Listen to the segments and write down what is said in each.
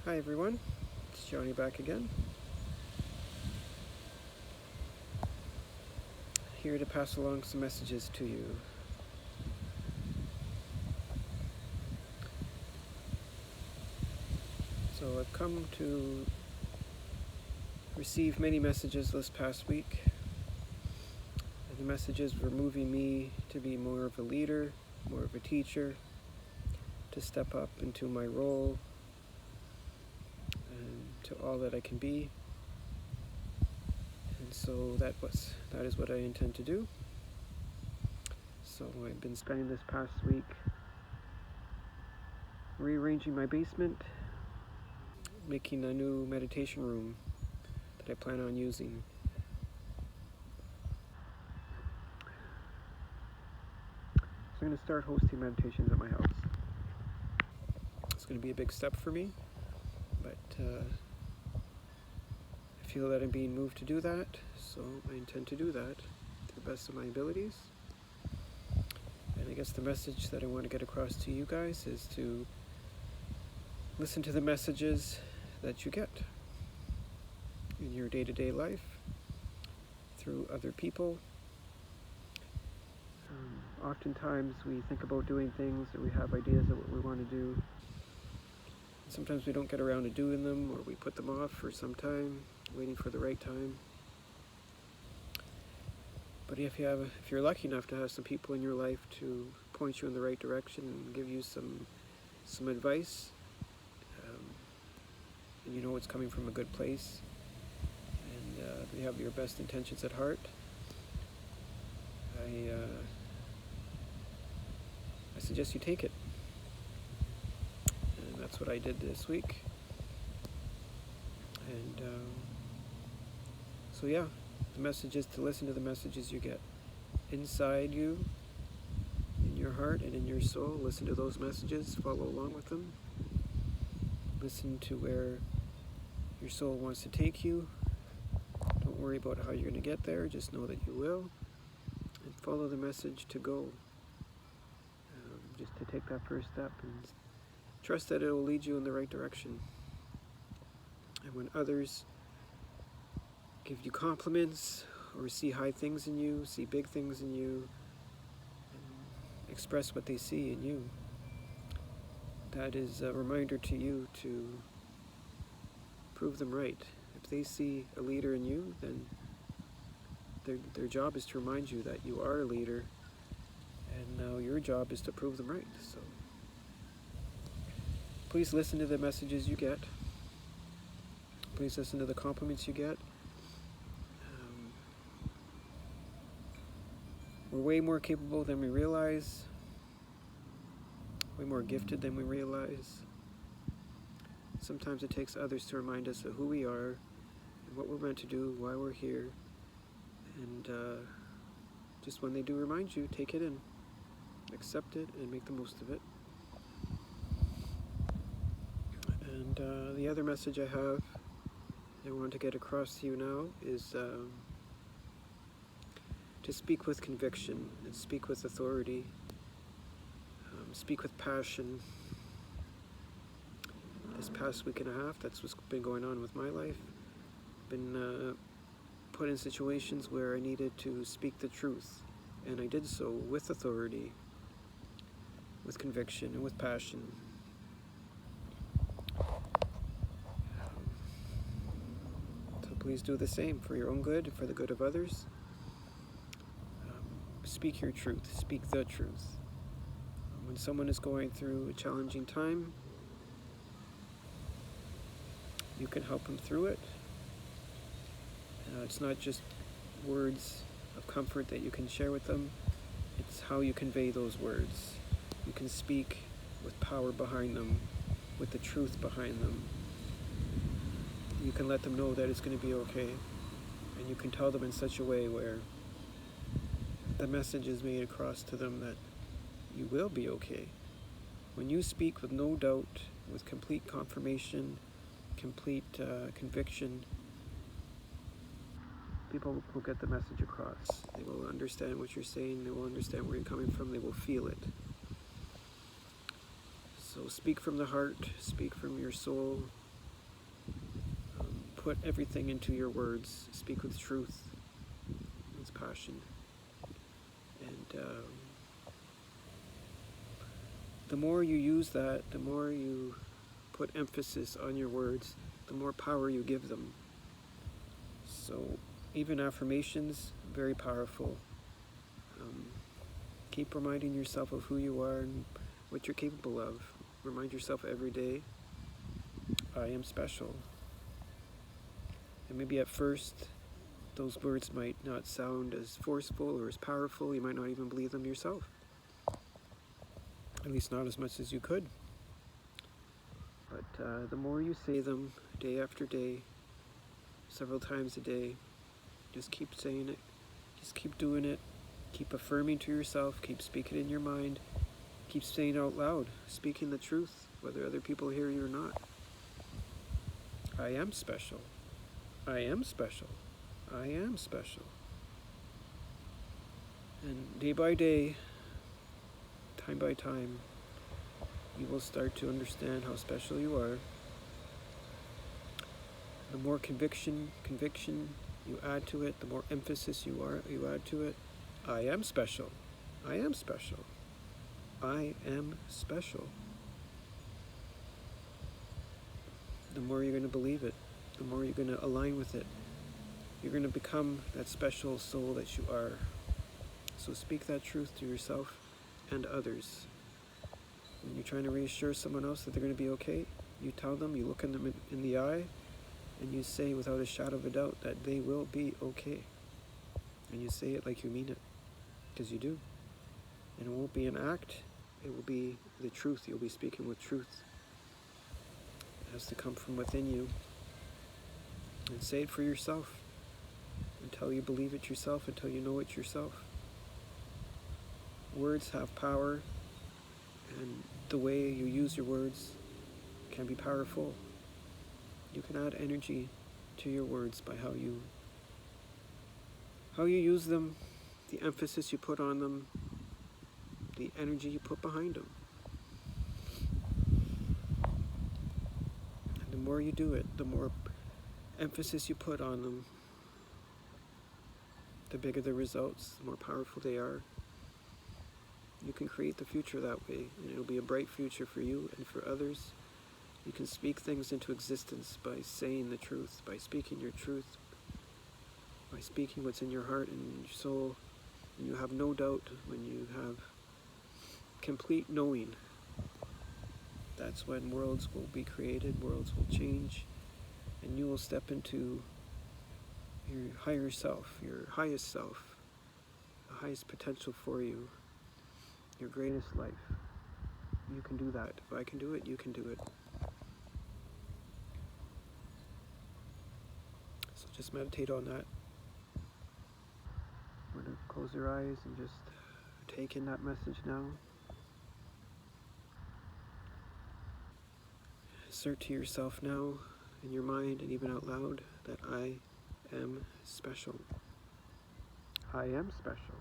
Hi everyone, it's Johnny back again. Here to pass along some messages to you. So I've come to receive many messages this past week. And the messages were moving me to be more of a leader, more of a teacher, to step up into my role and to all that I can be. And so that is what I intend to do. So I've been spending this past week rearranging my basement, making a new meditation room that I plan on using. So I'm going to start hosting meditations at my house. It's going to be a big step for me, but I feel that I'm being moved to do that, so I intend to do that to the best of my abilities. And I guess the message that I want to get across to you guys is to listen to the messages that you get in your day-to-day life through other people. Oftentimes we think about doing things, or we have ideas of what we want to do. Sometimes we don't get around to doing them, or we put them off for some time, waiting for the right time. But if you're lucky enough to have some people in your life to point you in the right direction and give you some advice, and you know it's coming from a good place, and they have your best intentions at heart, I suggest you take it. And that's what I did this week. And so yeah, the message is to listen to the messages you get inside you, in your heart and in your soul. Listen to those messages, follow along with them. Listen to where your soul wants to take you. Don't worry about how you're going to get there, just know that you will. And follow the message to go. Just to take that first step and trust that it will lead you in the right direction. And when others give you compliments or see high things in you, see big things in you, and express what they see in you, that is a reminder to you to prove them right. If they see a leader in you, then their job is to remind you that you are a leader, and now your job is to prove them right. So please listen to the messages you get. Please listen to the compliments you get. We're way more capable than we realize, way more gifted than we realize. Sometimes it takes others to remind us of who we are, and what we're meant to do, why we're here. And just when they do remind you, take it in, accept it, and make the most of it. And the other message I have, I want to get across to you now, is to speak with conviction and speak with authority, speak with passion. This past week and a half, that's what's been going on with my life. Been put in situations where I needed to speak the truth, and I did so with authority, with conviction, and with passion. So please do the same for your own good and for the good of others. Speak your truth, speak the truth. When someone is going through a challenging time, you can help them through it. It's not just words of comfort that you can share with them, it's how you convey those words. You can speak with power behind them, with the truth behind them. You can let them know that it's going to be okay, and you can tell them in such a way where the message is made across to them that you will be okay. When you speak with no doubt, with complete confirmation, complete conviction, people will get the message across. They will understand what you're saying, they will understand where you're coming from, they will feel it. So speak from the heart, speak from your soul, put everything into your words. Speak with truth, with passion. And the more you use that, the more you put emphasis on your words, the more power you give them. So even affirmations, very powerful. Keep reminding yourself of who you are and what you're capable of. Remind yourself every day, I am special. And maybe at first, those words might not sound as forceful or as powerful. You might not even believe them yourself. At least not as much as you could. But the more you say them day after day, several times a day, just keep saying it, just keep doing it, keep affirming to yourself, keep speaking in your mind, keep saying it out loud, speaking the truth, whether other people hear you or not. I am special. I am special. I am special. And day by day, time by time, you will start to understand how special you are. The more conviction you add to it, the more emphasis you add to it. I am special. I am special. I am special. The more you're going to believe it, the more you're going to align with it. You're going to become that special soul that you are. So speak that truth to yourself and others. When you're trying to reassure someone else that they're going to be okay, you tell them, you look in them in the eye, and you say without a shadow of a doubt that they will be okay. And you say it like you mean it, because you do. And it won't be an act, it will be the truth. You'll be speaking with truth. It has to come from within you. And say it for yourself, until you believe it yourself, until you know it yourself. Words have power, and the way you use your words can be powerful. You can add energy to your words by how you use them, the emphasis you put on them, the energy you put behind them. And the more you do it, the more emphasis you put on them, the bigger the results, the more powerful they are. You can create the future that way, and it'll be a bright future for you and for others. You can speak things into existence by saying the truth, by speaking your truth, by speaking what's in your heart and your soul. And you have no doubt, when you have complete knowing, that's when worlds will be created, worlds will change, and you will step into your higher self, your highest self, the highest potential for you, your greatest life. You can do that. If I can do it, you can do it. So just meditate on that. We're going to close your eyes and just take in that message now. Assert to yourself now, in your mind and even out loud, that I am special. I am special.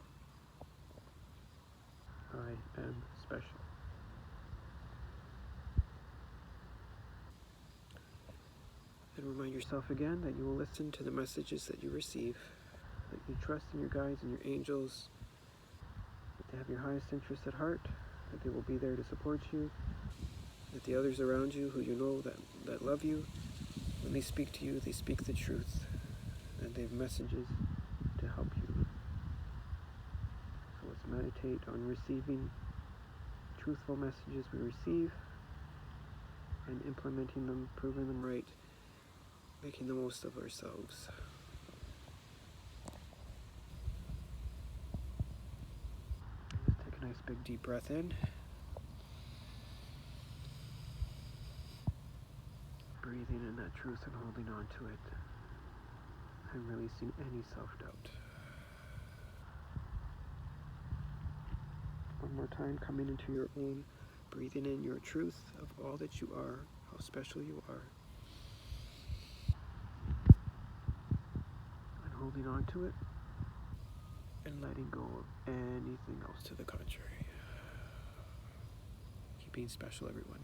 I am special. And remind yourself again that you will listen to the messages that you receive, that you trust in your guides and your angels, that they have your highest interest at heart, that they will be there to support you, that the others around you who you know that love you, when they speak to you, they speak the truth, and they have messages to help you. So let's meditate on receiving truthful messages we receive and implementing them, proving them right, making the most of ourselves. Just take a nice big deep breath in. Breathing in that truth and holding on to it, and releasing any self-doubt. One more time, coming into your own, breathing in your truth of all that you are, how special you are, and holding on to it, and letting go of anything else to the contrary. Keep being special, everyone.